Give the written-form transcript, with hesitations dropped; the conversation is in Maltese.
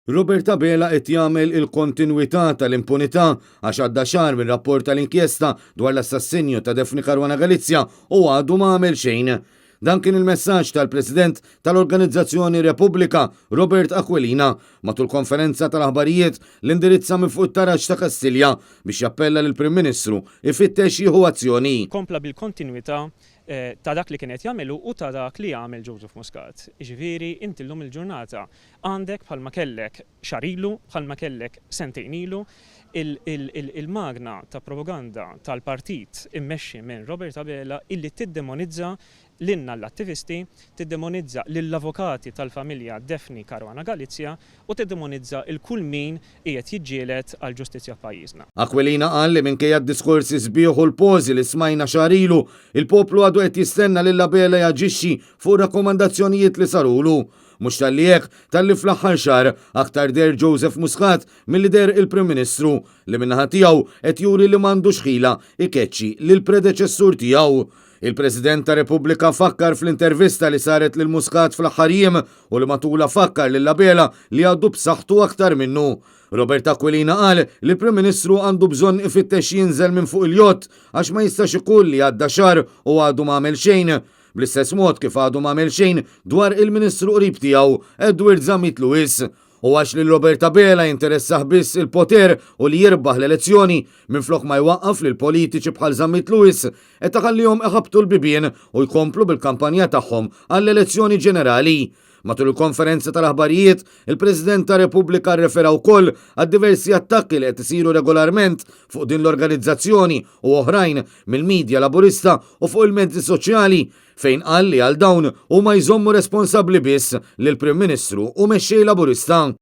Robert Abela qed jagħmel il-kontinwità tal-impunità għax għadda xahar minn rapport tal-inkjesta dwar l-assassinju ta' Daphne Caruana Galizia u għadu ma għamel xejn. Dan kien il-messaġġ tal-President tal-Organizzazzjoni Repubblika Robert Aquilina matul konferenza tal-aħbarijiet l-indirizza minn fuq it-taraġġ ta' Kastilja biex jappella lill-Prim Ministru ifittex jieħu azzjoni. Kompla bil-kontinwità ta' dak li kienet jagħmelu u ta' dak li jagħmel Joseph Muscat. Jiġifieri inti llum il-ġurnata għandek bħalma kellek xarilu, bħalma kellek sentejn ilu, il-magna ta' propaganda tal-partit immexxi minn Robert Abela illi tiddemonizza l-inna l-attivisti, tiddemonizza lill-avukati tal-familja Daphne Caruana Galizia u tiddemonizza il-kull min qiegħed jiġġieled għal ġustizzja f'pajjiżna. Aquilina qal li minkejja d-diskorsi sbieħu l-pożi li smajna xarilu, il-poplu għadu qed jistenna lil Abela jaġixxi fuq rakkomandazzjonijiet li sarulu. Mhux tal-li hekk tal-li fl-aħħar xahar aktar der Joseph Muscat milli der il-Prim Ministru li min-naħa tiegħu qed juri li m'għandux ħila ikeċċi lil predeċessur tiegħu. Il-President ta' Repubblika fakkar fl-intervista li saret lil Muscat fl-aħħar jiem u li matula fakkar lil Abela li għaddu b'saħħtu aktar minnu. Robert Aquilina qal li Prim Ministru għandu bżonn ifittex jinżel minn fuq il-jott għax ma jistax ikun li għadda xahar u għadu m'għamel xejn. Bl-istess mod kif għadu m'għamel xejn dwar il-Ministru qrib tiegħu Edward Zammit Lewis. U għax li Robert Abela jinteressaħ biss il-poter u li jirbaħ l-elezzjoni minflok ma jwaqqaf lil politiċi bħal Zammit Lewis qed iħallihom iħabbtu l-bibien u jkomplu bil-kampanja tagħhom għall-elezzjoni ġenerali. Matul il-konferenza tal-aħbarijiet, il-President ta' Repubblika rrefera wkoll għad diversi attakki li qed isiru regolarment fuq din l-organizzazzjoni u oħrajn mill-medja laburista u fuq il-mezzi soċjali fejn qal li għal dawn huma jżommu responsabbli biss lill-Prim Ministru u mexxej laburista.